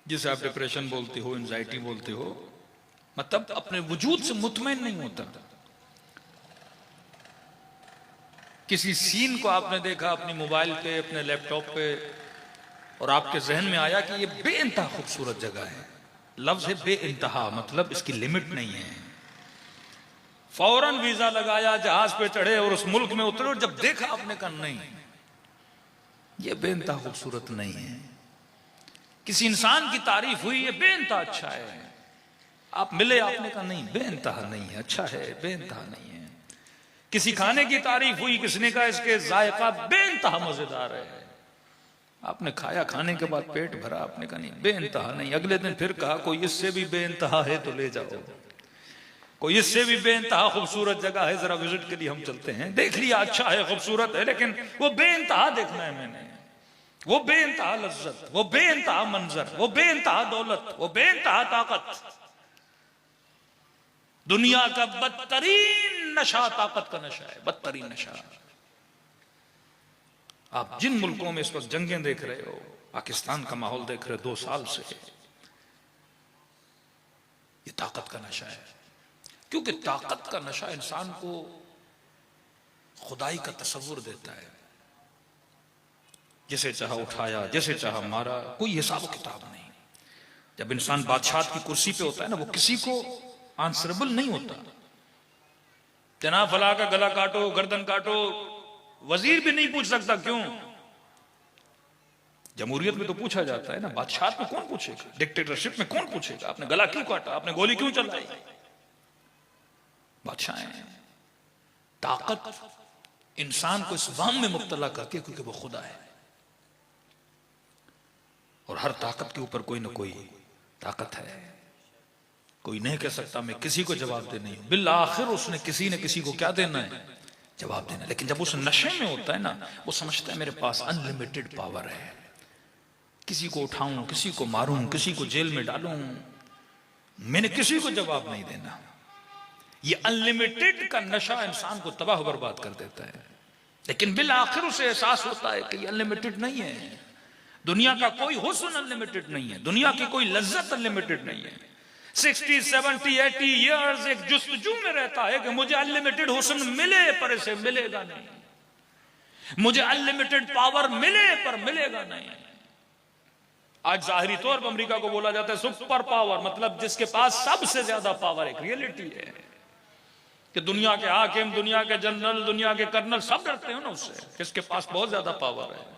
जिसे आप डिप्रेशन बोलते हो, एंजाइटी बोलते हो, मतलब अपने वजूद से मुतमईन नहीं होता। किसी सीन को आपने देखा अपनी मोबाइल पे, अपने लैपटॉप पे, और आपके जहन में आया कि ये बेइंतहा खूबसूरत जगह है। लफ्ज है बेइंतहा, मतलब इसकी लिमिट नहीं है। फौरन वीजा लगाया, जहाज पे चढ़े और उस मुल्क में उतरे, और जब देखा आपने कहा नहीं, ये बेइंतहा खूबसूरत नहीं है। किसी इंसान की तारीफ हुई, ये बेइंतहा अच्छा है, आप मिले, आपने कहा नहीं, बेइंतहा नहीं है, अच्छा है, बेइंतहा नहीं है। किसी खाने की तारीफ हुई, किसने कहा इसके जायका बेइंतहा मजेदार है, आपने खाया, खाने के बाद पेट भरा, आपने कहा नहीं, बेइंतहा नहीं। अगले दिन फिर कहा कोई इससे भी बेइंतहा है तो ले जाओ, कोई इससे भी बेइंतहा खूबसूरत जगह है, जरा विजिट के लिए हम चलते हैं। देख लिया, अच्छा है, खूबसूरत है, लेकिन वो बेइंतहा देखना है मैंने, वो बेइंतहा लज्जत, वो बेइंतहा मंजर, वो बेइंतहा दौलत, वो बेइंतहा ताकत। दुनिया का बदतरीन नशा ताकत का नशा है, बदतरीन नशा। आप जिन मुल्कों में इस वक्त जंगें देख रहे हो, पाकिस्तान का माहौल देख रहे हो 2 साल से, ये ताकत का नशा है। क्योंकि ताकत का नशा इंसान को खुदाई का तस्वुर देता है। जैसे चाहा उठाया, जैसे चाहा मारा, कोई हिसाब किताब नहीं। जब इंसान बादशाह की कुर्सी पे होता है ना, वो किसी को आंसरेबल नहीं होता। जनाब फला का गला काटो, गर्दन काटो, वजीर भी नहीं पूछ सकता। क्यों? जमहूरियत में तो पूछा जाता है ना, बादशाह में कौन पूछेगा, डिक्टेटरशिप में कौन पूछेगा आपने गला क्यों काटा, आपने गोली क्यों चलाई। बादशाह है। ताकत इंसान को इस वहम में मुब्तला करती है क्योंकि वो खुदा है, और हर ताकत के ऊपर कोई ना कोई ताकत है। कोई नहीं कह सकता मैं किसी को जवाब दे नहीं, बिल आखिर उसने किसी ने किसी को क्या देना है, जवाब देना। लेकिन जब उस नशे में होता है ना, वो समझता है मेरे पास अनलिमिटेड पावर है, किसी को उठाऊं, किसी को मारूं, किसी को जेल में डालूं, मैंने किसी को जवाब नहीं देना। ये अनलिमिटेड का नशा इंसान को तबाह बर्बाद कर देता है। लेकिन बिल आखिर उसे एहसास होता है कि ये अनलिमिटेड नहीं है, दुनिया का कोई हुस्न अनलिमिटेड नहीं है, दुनिया की कोई लज्जत अनलिमिटेड नहीं है। 60, 70, 80 ईयर्स एक जुस्तजू में रहता है कि मुझे अनलिमिटेड हुस्न मिले, पर इसे मिलेगा नहीं, मुझे अनलिमिटेड पावर मिले, पर मिलेगा नहीं। आज जाहिरी तौर पर अमेरिका को बोला जाता है सुपर पावर, मतलब जिसके पास सबसे ज्यादा पावर। एक रियलिटी है कि दुनिया के हाकिम, दुनिया के जनरल, दुनिया के कर्नल सब डरते हो ना उससे, किसके पास बहुत ज्यादा पावर है।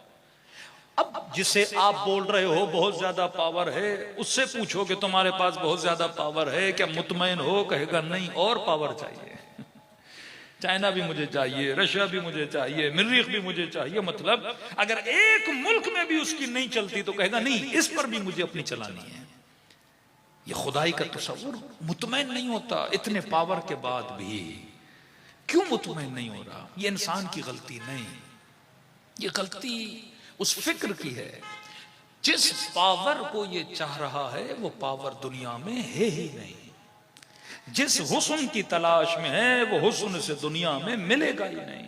अब जिसे आप बोल रहे हो बहुत ज्यादा पावर है, उससे पूछो कि तुम्हारे पास बहुत ज्यादा पावर है क्या, मुतमईन हो, कहेगा नहीं और पावर चाहिए। चाइना भी मुझे चाहिए, रशिया भी मुझे चाहिए, मरीख भी मुझे चाहिए। मतलब अगर एक मुल्क में भी उसकी नहीं चलती तो कहेगा नहीं, इस पर भी मुझे अपनी चलानी है। ये खुदाई का तस्वुर, मुतमईन नहीं होता इतने पावर के बाद भी। क्यों मुतमईन नहीं हो रहा? ये इंसान की गलती नहीं, ये गलती उस फिक्र की है। जिस पावर को ये चाह रहा है वो पावर दुनिया में है ही नहीं। जिस हुस्न की तलाश में है वो हुस्न से दुनिया में मिलेगा ही नहीं।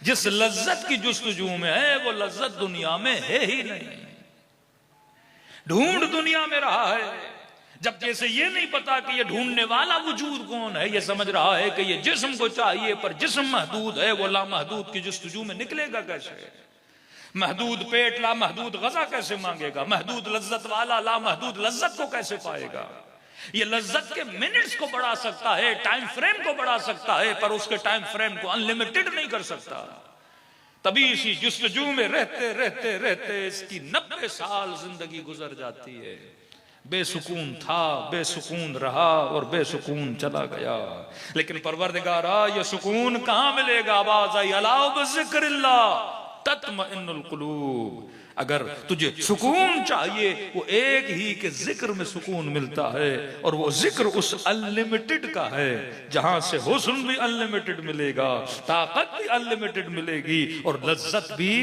जिस लज्जत की जुस्तजू में है वो लज्जत दुनिया में है ही नहीं। ढूंढ दुनिया में रहा है, जबकि इसे ये नहीं पता कि ये ढूंढने वाला वजूद कौन है। ये समझ रहा है कि ये जिस्म को चाहिए, पर जिस्म महदूद है, वो लामहदूद की जुस्तजू में निकलेगा कैसे। महदूद पेट लामहदूद गजा कैसे मांगेगा, महदूद लज्जत वाला लामहदूद लज्जत को कैसे पाएगा। ये लज्जत के मिनट्स को बढ़ा सकता है, टाइम फ्रेम को बढ़ा सकता है, पर उसके टाइम फ्रेम को अनलिमिटेड नहीं कर सकता। तभी इसी जुस्तजू में रहते रहते रहते इसकी 90 साल जिंदगी गुजर जाती है। बेसुकून था, बेसुकून रहा और बेसुकून चला गया। लेकिन परवरदिगारा ये सुकून कहां मिलेगा? आवाज आई अला बिज़िक्रिल्लाह तत्मइन्नुल कुलूब। अगर तुझे सुकून चाहिए वो एक ही के जिक्र में सुकून मिलता है, और वो जिक्र उस अनलिमिटेड का है जहां से हुस्न भी अनलिमिटेड मिलेगा, ताकत भी अनलिमिटेड मिलेगी और लज्जत भी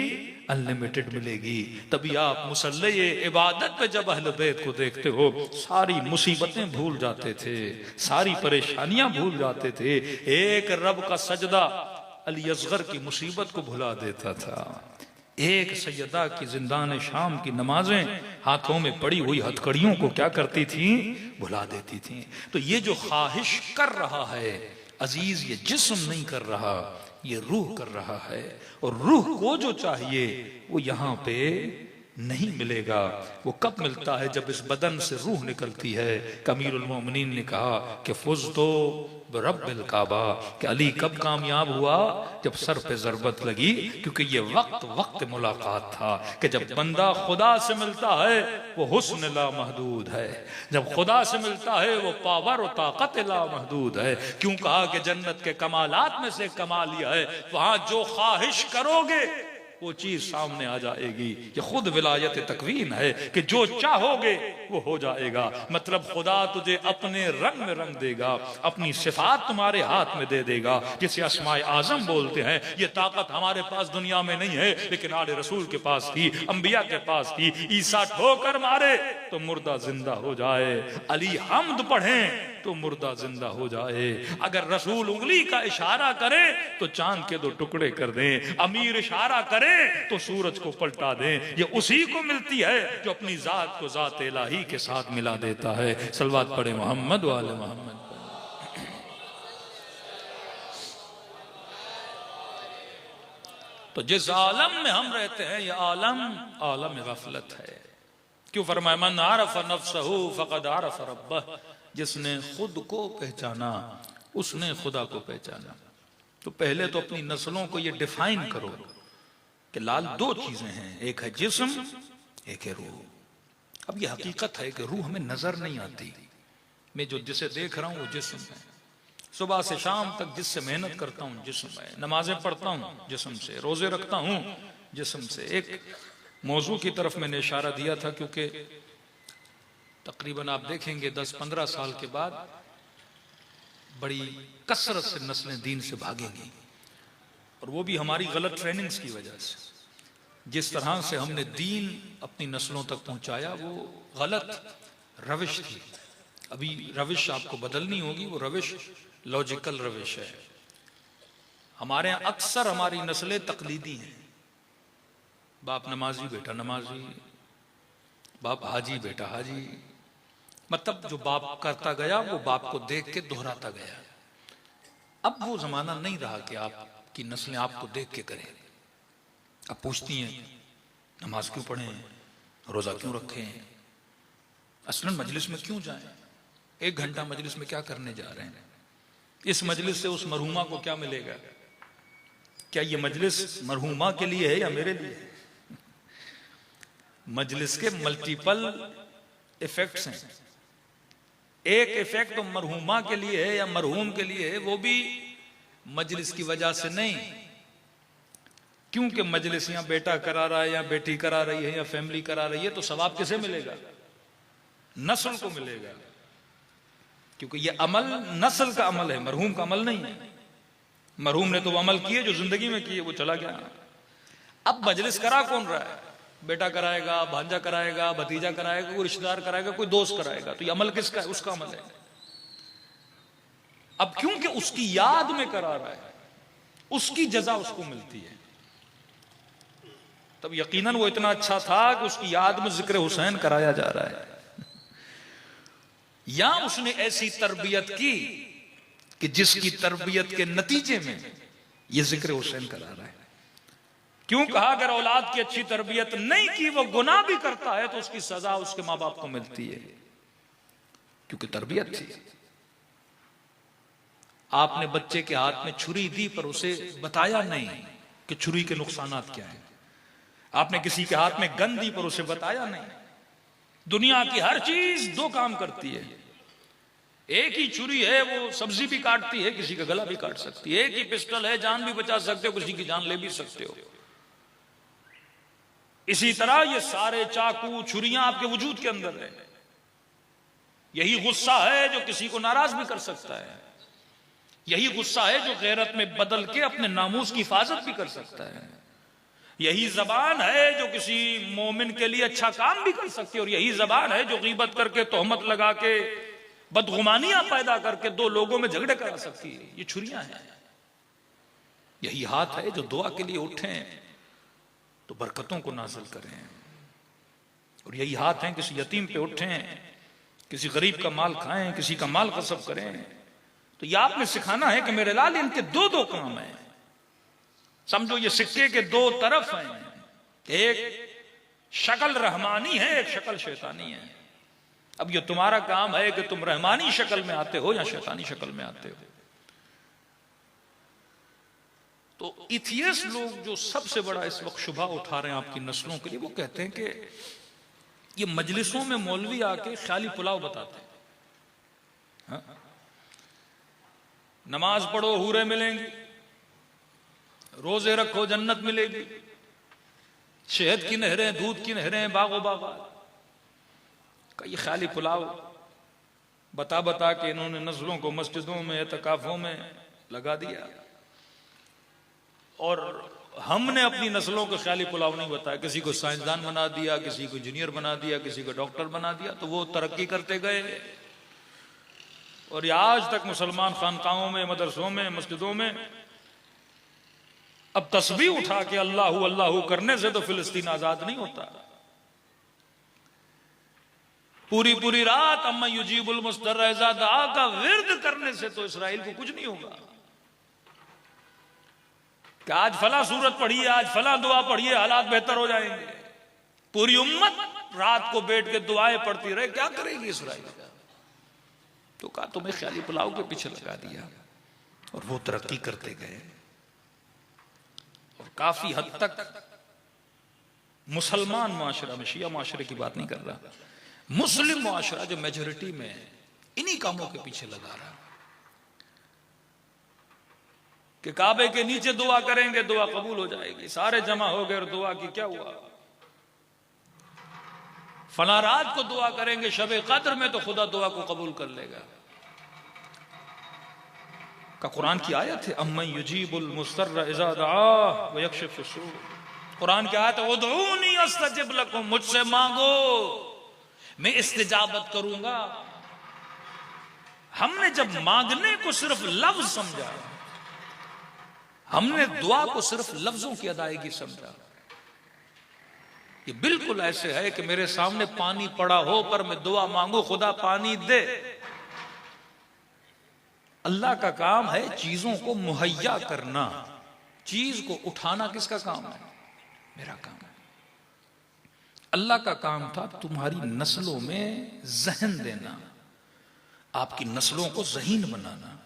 अनलिमिटेड मिलेगी। तभी आप मुसल्ले इबादत पे जब अहले बैत को देखते हो, सारी मुसीबतें भूल जाते थे, सारी परेशानियां भूल जाते थे। एक रब का सजदा अली असगर की मुसीबत को भुला देता था। एक सैयदा की जिंदान शाम की नमाजें हाथों में पड़ी हुई हथकड़ियों को क्या करती थी, भुला देती थी। तो ये जो ख्वाहिश कर रहा है अजीज, ये जिस्म नहीं कर रहा, ये रूह कर रहा है। और रूह को जो चाहिए वो यहाँ पे नहीं मिलेगा। वो कब मिलता है? जब इस बदन से रूह निकलती है। अमीरुल मोमिनीन ने कहा कि फुज़ तो रब्बिल काबा, कि अली कब कामयाब हुआ? जब सर पे जरबत लगी, क्योंकि ये वक्त मुलाकात था कि जब बंदा खुदा से मिलता है वो हुस्न ला महदूद है, जब खुदा से मिलता है वो पावर और ताकत ला महदूद है। क्यों कहा कि जन्नत के कमालात में से कमाल यह है, वहां जो ख्वाहिश करोगे वो चीज सामने आ जाएगी। ये खुद विलायत तकवीन है कि जो चाहोगे वो हो जाएगा। मतलब खुदा तुझे अपने रंग में रंग देगा, अपनी सिफात तुम्हारे हाथ में दे देगा, जिसे अस्माए आजम बोलते हैं। ये ताकत हमारे पास दुनिया में नहीं है, लेकिन आले रसूल के पास थी, अंबिया के पास थी। ईसा ठोकर मारे तो मुर्दा जिंदा हो जाए, अली हम्द पढ़ें तो मुर्दा जिंदा हो जाए। अगर रसूल उंगली का इशारा करे तो चांद के 2 टुकड़े कर दें, अमीर इशारा करे तो सूरज को पलटा दें। ये उसी को मिलती है जो अपनी जात को जात इलाही के साथ मिला देता है। सलवात पढ़े मोहम्मद वाले मोहम्मद। तो जिस आलम में हम रहते हैं यह आलम गफलत है। क्यों फरमाया मन आरफ नफ्सहू फक़द आरफ रब्बह, जिसने खुद को पहचाना उसने खुदा को पहचाना। तो पहले तो अपनी नस्लों को ये डिफाइन करो कि लाल 2 चीजें हैं, एक है जिस्म, एक है रूह। अब ये हकीकत है कि रूह हमें नजर नहीं आती। मैं जो जिसे देख रहा हूं वो जिस्म है, सुबह से शाम तक जिससे मेहनत करता हूं जिस्म है, नमाजें पढ़ता हूं जिस्म से, रोजे रखता हूं जिस्म से। एक मौजू की तरफ मैंने इशारा दिया था, क्योंकि तकरीबन आप देखेंगे 10-15 साल के बाद बड़ी कसरत से नस्लें दीन से भागेंगी, और वो भी हमारी गलत ट्रेनिंग्स की वजह से। जिस तरह से हमने दीन अपनी नस्लों तक पहुंचाया वो गलत रविश थी। अभी रविश आपको बदलनी होगी, वो रविश लॉजिकल रविश है। हमारे यहाँ अक्सर हमारी नस्लें तकलीदी हैं। बाप नमाजी बेटा नमाजी, बाप हाजी बेटा हाजी। मतलब जो बाप करता गया वो बाप को देख के दोहराता गया। अब वो जमाना नहीं रहा कि आपकी नस्लें आपको देख के करें। अब पूछती हैं नमाज क्यों पढ़ें, रोजा क्यों रखें, असलन मजलिस में क्यों जाएं, 1 घंटा मजलिस में क्या करने जा रहे हैं, इस मजलिस से उस मरहुमा को क्या मिलेगा, क्या ये मजलिस मरहुमा के लिए है या मेरे लिए है? मजलिस के मल्टीपल इफेक्ट्स हैं। एक इफेक्ट तो मरहुमा के लिए है या मरहूम के लिए है, वो भी मजलिस की वजह से नहीं। क्योंकि मजलिस या बेटा करा रहा है या बेटी करा रही है या फैमिली करा रही है, तो सवाब किसे मिलेगा? नस्ल को मिलेगा, क्योंकि ये अमल नस्ल का अमल है, मरहूम का अमल नहीं है। मरहूम ने तो वो अमल किए जो जिंदगी में किए, वो चला गया। अब मजलिस करा कौन रहा है? बेटा कराएगा, भांजा कराएगा, भतीजा कराएगा, कोई रिश्तेदार कराएगा, कोई दोस्त कराएगा। तो ये अमल किसका है? उसका अमल है। अब क्योंकि उसकी याद में करा रहा है, उसकी जजा उसको मिलती है। तब यकीनन वो इतना अच्छा था कि उसकी याद में जिक्र हुसैन कराया जा रहा है। या उसने ऐसी तरबियत की कि जिसकी तरबियत के नतीजे में ये जिक्र हुसैन करा रहा है। क्यों कहा अगर औलाद की अच्छी तरबियत नहीं की, वो गुनाह भी करता है तो उसकी सजा उसके मां बाप को मिलती है, क्योंकि तरबियत थी। आपने बच्चे के हाथ में छुरी दी पर उसे बताया नहीं कि छुरी के नुकसानात क्या है। आपने किसी के हाथ में गन दी पर उसे बताया नहीं। दुनिया की हर चीज 2 काम करती है। एक ही छुरी है, वो सब्जी भी काटती है, किसी का गला भी काट सकती है। एक ही पिस्टल है, जान भी बचा सकते हो, किसी की जान ले भी सकते हो। इसी तरह ये सारे चाकू छुरियां आपके वजूद के अंदर है। यही गुस्सा है जो किसी को नाराज भी कर सकता है। यही गुस्सा है जो गैरत में बदल के अपने नामूस की हिफाजत भी कर सकता है। यही जबान है जो किसी मोमिन के लिए अच्छा काम भी कर सकती है। और यही जबान है जो गीबत करके, तोहमत लगा के, बदगुमानियां पैदा करके 2 लोगों में झगड़े करा सकती है। ये छुरियां हैं। यही हाथ है जो दुआ के लिए उठे तो बरकतों को नाजिल करें। और यही हाथ हैं, किसी यतीम पे उठें, किसी गरीब का माल खाएं, किसी का माल गसब करें। तो ये आपने सिखाना है कि मेरे लाल इनके दो दो काम हैं। समझो ये सिक्के के दो तरफ हैं, एक शक्ल रहमानी है, एक शक्ल शैतानी है। अब ये तुम्हारा काम है कि तुम रहमानी शक्ल में आते हो या शैतानी शक्ल में आते हो। तो इथियस लोग जो सबसे बड़ा इस वक्त शुबा उठा रहे हैं आपकी नस्लों के लिए, वो कहते हैं कि ये मजलिसों में मौलवी आके ख्याली पुलाव बताते हैं। हाँ? नमाज पढ़ो हूरे मिलेंगी, रोजे रखो जन्नत मिलेगी, शहद की नहरें, दूध की नहरें, बागो बागा का ये ख्याली पुलाव बता बता के इन्होंने नस्लों को मस्जिदों में, एतकाफों में लगा दिया। और हमने अपनी नस्लों को ख्याली पुलाव नहीं बताया। किसी को साइंसदान बना दिया, किसी को इंजीनियर बना दिया, किसी को डॉक्टर बना दिया, तो वो तरक्की करते गए। और ये आज तक मुसलमान खानकाहों में, मदरसों में, मस्जिदों में अब तस्बीह उठा के अल्लाहू अल्लाहू करने से तो फिलिस्तीन आजाद नहीं होता। पूरी पूरी रात अम्मा युजीबुल मुस्तर्र इज़ा दआ का विर्द करने से तो इसराइल को कुछ नहीं होगा। कि आज फला सूरत पढ़िए, आज फला दुआ पढ़िए, हालात बेहतर हो जाएंगे। पूरी उम्मत रात को बैठ के दुआएं पढ़ती रहे, क्या करेगी इसराइल का? तो कहा तुम्हें ख्याली पुलाव के पीछे लगा दिया। और वो तरक्की करते गए और काफी हद तक मुसलमान माशरा में, शिया माशरे की बात नहीं कर रहा, मुस्लिम माशरा जो मेजोरिटी में है, इन्हीं कामों के पीछे लगा रहा कि काबे के नीचे दुआ करेंगे दुआ कबूल हो जाएगी। सारे जमा हो गए और दुआ की क्या हुआ? फला रात को दुआ करेंगे शब कद्र में तो खुदा दुआ को कबूल कर लेगा। का कुरान की आयत है, अम्मन युजीबुल मुस्तर्र इज़ा दआ व यक्शिफु सू। कुरान की आयत है, उदऊनी अस्तजिब लकुम, मुझसे मांगो मैं इस्तिजाबत करूंगा। हमने जब मांगने को सिर्फ लफ्ज समझा, हमने दुआ को सिर्फ लफ्जों की अदायगी समझा। ये बिल्कुल ऐसे है कि मेरे सामने पानी पड़ा हो पर मैं दुआ मांगू खुदा पानी दे। अल्लाह का काम है चीजों को मुहैया करना, चीज को उठाना किसका काम है? मेरा काम है। अल्लाह का काम था तुम्हारी नस्लों में जहन देना, आपकी नस्लों को ज़हीन बनाना।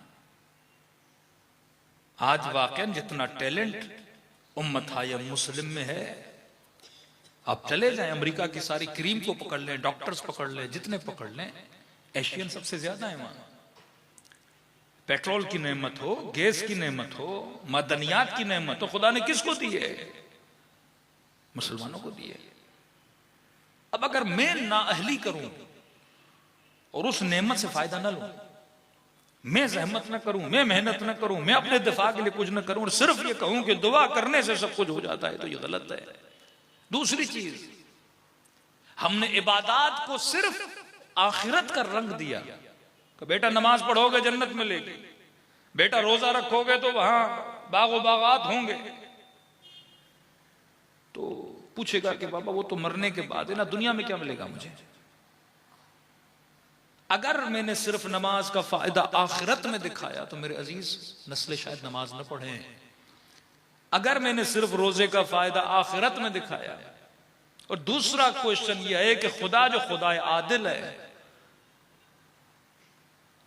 आज वाकई जितना टैलेंट उम्मत हाय मुस्लिम में है, आप चले जाएं अमेरिका की सारी क्रीम को पकड़ लें, डॉक्टर्स पकड़ लें, जितने पकड़ लें, एशियन सबसे ज्यादा है वहां। पेट्रोल की नेमत हो, गैस की नेमत हो, मदनियात की नेमत हो, खुदा ने किसको दी है? मुसलमानों को दी है। अब अगर मैं नाअहली करूं और उस नेमत से फायदा ना लूं, मैं जहमत न करूं, मैं मेहनत न करूं, मैं अपने दिफा के लिए कुछ न करूं और सिर्फ ये कहूं कि दुआ करने से सब कुछ हो जाता है, तो ये गलत है। दूसरी चीज, हमने इबादत को सिर्फ आखिरत का रंग दिया कि बेटा नमाज पढ़ोगे जन्नत मिलेगी, बेटा रोजा रखोगे तो वहां बागो बागात होंगे। तो पूछेगा कि बाबा वो तो मरने के बाद है ना, दुनिया में क्या मिलेगा मुझे? अगर मैंने सिर्फ नमाज का फायदा आखिरत में दिखाया तो मेरे अजीज नस्लें शायद नमाज न पढ़े। अगर मैंने सिर्फ रोजे का फायदा आखिरत में दिखाया, और दूसरा क्वेश्चन यह है कि खुदा जो खुदा आदिल है,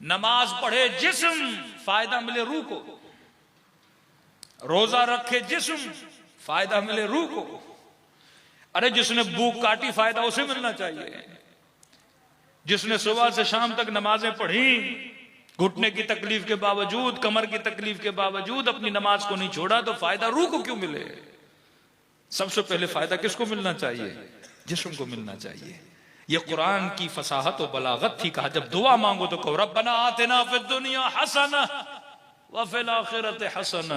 नमाज पढ़े जिस्म फायदा मिले रूह को, रोजा रखे जिस्म फायदा मिले रूह को। अरे जिसने भूख काटी फायदा उसे मिलना चाहिए। जिसने सुबह से शाम तक नमाजें पढ़ी, घुटने की तकलीफ के बावजूद, कमर की तकलीफ के बावजूद अपनी नमाज को नहीं छोड़ा, तो फायदा रूह को क्यों मिले? सबसे पहले फायदा किसको मिलना चाहिए? जिस्म को मिलना चाहिए। यह कुरान की फसाहत और बलागत थी। कहा जब दुआ मांगो तो कहो रब्बना आतिना फिद दुनिया हसना व फिल आखिरत हसना,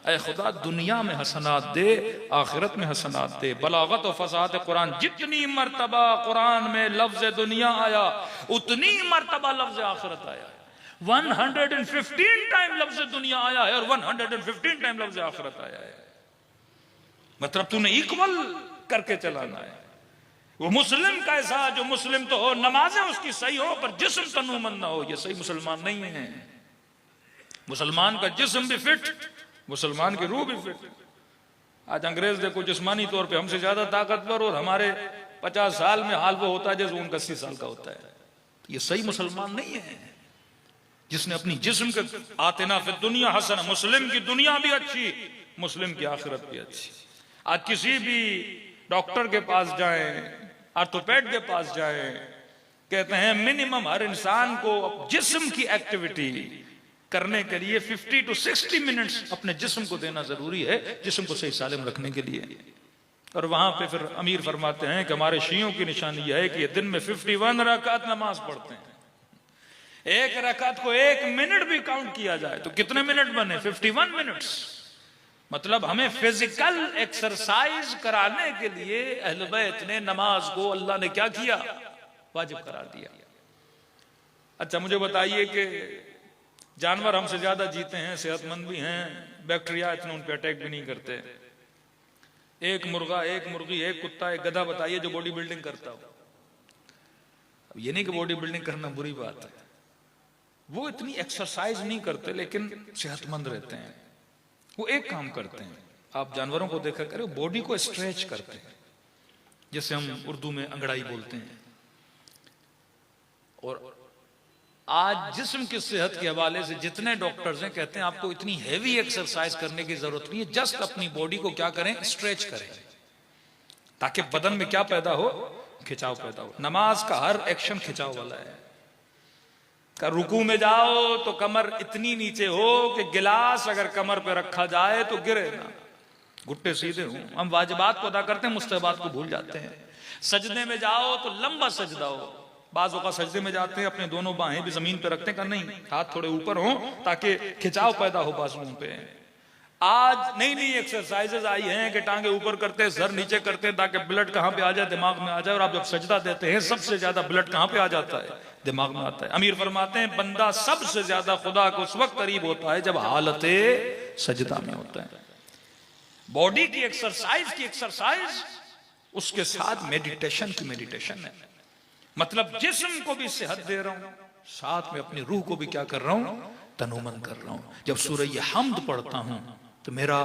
ऐ खुदा दुनिया में हसनात दे, आखिरत में हसनात दे। बलागत और फसाहत कुरान, जितनी मर्तबा कुरान में लफ्ज दुनिया आया उतनी मर्तबा लफ्ज आखिरत आया। 115 टाइम लफ्ज दुनिया आया है और 115 टाइम लफ्ज आखिरत आया है। मतलब तूने इक्वल करके चलाना है। वो मुस्लिम कैसा, जो मुस्लिम तो हो, नमाजें उसकी सही हो पर जिस्म तनूमंद ना हो, ये सही मुसलमान नहीं है। मुसलमान का जिस्म भी फिट, मुसलमान की रूह भी फिट। आज अंग्रेज देखो जिस्मानी तौर पे हमसे ज्यादा ताकतवर, और हमारे 50 साल में हाल वो होता है जैसे उनका 80 साल का होता है। ये सही मुसलमान नहीं है जिसने अपनी जिस्म के आतिना फिर दुनिया हसन, मुस्लिम की दुनिया भी अच्छी, मुस्लिम की आखिरत भी अच्छी। आज किसी भी डॉक्टर के पास जाएं, ऑर्थोपेड के पास जाएं, कहते हैं मिनिमम हर इंसान को जिस्म की एक्टिविटी करने के लिए 50 to 60 मिनट्स अपने जिस्म को देना जरूरी है, जिस्म को सही सालिम रखने के लिए। और वहां पे फिर अमीर फरमाते हैं कि हमारे शियों की निशानी यह है कि ये दिन में 51 रकात नमाज पढ़ते हैं। एक रकात को 1 मिनट भी काउंट किया जाए तो कितने मिनट बने? 51 मिनट्स। मतलब हमें फिजिकल एक्सरसाइज कराने के लिए अहले बैत ने नमाज को अल्लाह ने क्या किया? वाजिब करार दिया। अच्छा मुझे बताइए कि जानवर हमसे ज्यादा जीते हैं, सेहतमंद भी हैं, बैक्टीरिया इतने उन पे अटैक भी नहीं करते। एक मुर्गा, एक मुर्गी, एक कुत्ता, एक गधा बताइए जो बॉडी बिल्डिंग करता हो। अब ये नहीं कि बॉडी बिल्डिंग करना बुरी बात है, वो इतनी एक्सरसाइज नहीं करते लेकिन सेहतमंद रहते हैं। वो एक काम करते हैं, आप जानवरों को देखा करें, बॉडी को स्ट्रेच करते हैं, जैसे हम उर्दू में अंगड़ाई बोलते हैं। और आज जिस्म की सेहत के हवाले से जितने डॉक्टर्स हैं कहते हैं आपको इतनी हेवी एक्सरसाइज करने की जरूरत नहीं है, जस्ट अपनी बॉडी को क्या करें? स्ट्रेच करें, ताकि बदन में क्या पैदा हो? खिंचाव पैदा हो। नमाज का हर एक्शन खिंचाव वाला है। का रुकू में जाओ तो कमर इतनी नीचे हो कि गिलास अगर कमर पे रखा जाए तो गिरे ना, घुट्टे सीधे हो। हम वाजिबात को अदा करते हैं, मुस्तहबात को भूल जाते हैं। सजदे में जाओ तो लंबा सजदा हो। बाजों का सजदे में जाते हैं अपने दोनों बाहें भी जमीन पे रखते हैं, का नहीं, हाथ थोड़े ऊपर हो ताकि खिंचाव पैदा हो बाजुओं पे। आज नई नई एक्सरसाइजेज आई हैं कि टांगे ऊपर करते हैं, सर नीचे करते हैं ताकि ब्लड कहां पे आ जाए? दिमाग में आ जाए। और आप जब सजदा देते हैं सबसे ज्यादा ब्लड कहां पे आ जाता है? दिमाग में आता है। अमीर फरमाते हैं बंदा सबसे ज्यादा खुदा को उस वक्त करीब होता है जब हालत सजदा में होता है। बॉडी की एक्सरसाइज उसके साथ मेडिटेशन की मेडिटेशन है। मतलब जिस्म को भी सेहत दे रहा हूं, साथ में अपनी रूह को भी क्या कर रहा हूं? तनूमन कर रहा हूं। जब सूरह हम्द पढ़ता हूं तो मेरा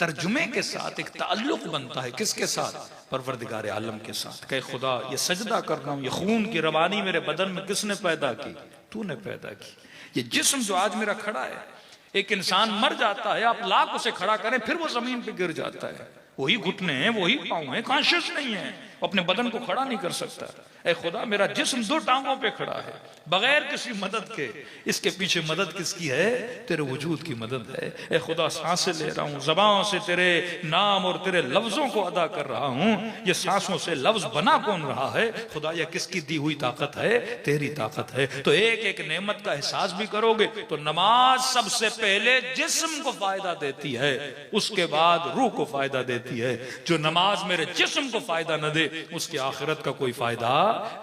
तर्जुमे के साथ एक ताल्लुक बनता है। किसके साथ? परवरदिगार आलम के साथ। कहे खुदा ये सजदा कर रहा हूं, ये खून की रवानी मेरे बदन में किसने पैदा की? तूने पैदा की। ये जिस्म जो आज मेरा खड़ा है, एक इंसान मर जाता है, आप लाख उसे खड़ा करें फिर वो जमीन पे गिर जाता है, वही घुटने हैं, वही पांव हैं, कॉन्शियस नहीं है, अपने बदन को खड़ा नहीं कर सकता। ऐ खुदा मेरा जिस्म 2 टांगों पे खड़ा है बगैर किसी मदद के। इसके पीछे मदद किसकी है? तेरे वजूद की मदद है। ऐ खुदा सांसें ले रहा हूं, ज़बान से तेरे नाम और तेरे लफ्जों को अदा कर रहा हूं। ये सांसों से लफ्ज बना कौन रहा है? खुदा यह किसकी दी हुई ताकत है? तेरी ताकत है। तो एक एक नेमत का एहसास भी करोगे तो नमाज सबसे पहले जिस्म को फायदा देती है, उसके बाद रूह को फायदा देती है। जो नमाज मेरे जिस्म को फायदा न दे उसकी आखिरत का कोई फायदा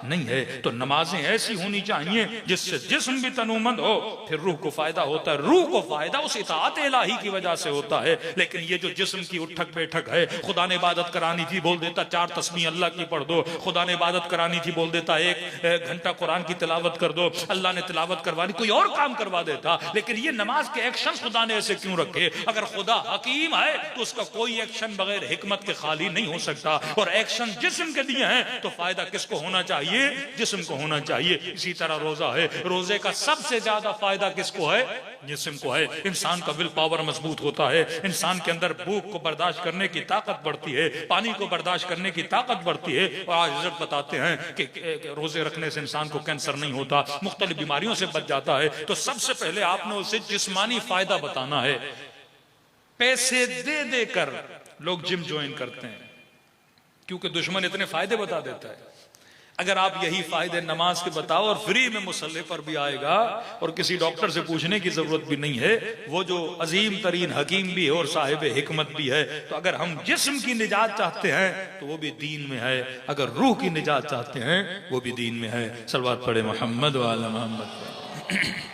नहीं है। तो नमाजें ऐसी होनी चाहिए जिससे जिस्म भी तनूमंद हो, फिर रूह को फायदा होता है। रूह को फायदा उस इताअत इलाही की वजह से होता है। लेकिन ये जो जिस्म की उठक बैठक है, खुदा ने इबादत करानी थी बोल देता 4 तस्बीह अल्लाह की पढ़ दो, खुदा ने इबादत करानी थी बोल देता 1 घंटा कुरान की तिलावत कर दो, अल्लाह ने तिलावत करवानी कोई और काम करवा देता। लेकिन ये नमाज के एक्शन खुदा ने ऐसे क्यों रखे? अगर खुदा हकीम है तो उसका कोई एक्शन बगैर हिकमत के खाली नहीं हो सकता। और एक्शन जिस्म के दिए हैं तो फायदा किसको होना चाहिए? जिस्म को होना चाहिए। इसी तरह रोजा है, रोजे का सबसे ज्यादा फायदा किसको है? जिस्म को है। इंसान का विल पावर मजबूत होता है, इंसान के अंदर भूख को बर्दाश्त करने की ताकत बढ़ती है, पानी को बर्दाश्त करने की ताकत बढ़ती है। और आज हज़रत बताते हैं कि रोजे रखने से इंसान को कैंसर नहीं होता, मुख्तलिफ बीमारियों से बच जाता है। तो सबसे पहले आपने उसे जिस्मानी फायदा बताना है। पैसे दे देकर लोग जिम ज्वाइन करते हैं क्योंकि दुश्मन इतने फायदे बता देता है। अगर आप यही फायदे नमाज के बताओ और फ्री में मुसल्ले पर भी आएगा और किसी डॉक्टर से पूछने की जरूरत भी नहीं है, वो जो अजीम तरीन हकीम भी है और साहिब हिकमत भी है। तो अगर हम जिस्म की निजात चाहते हैं तो वो भी दीन में है, अगर रूह की निजात चाहते हैं वो भी दीन में है। सलवात पढ़े मोहम्मद व आला मोहम्मद।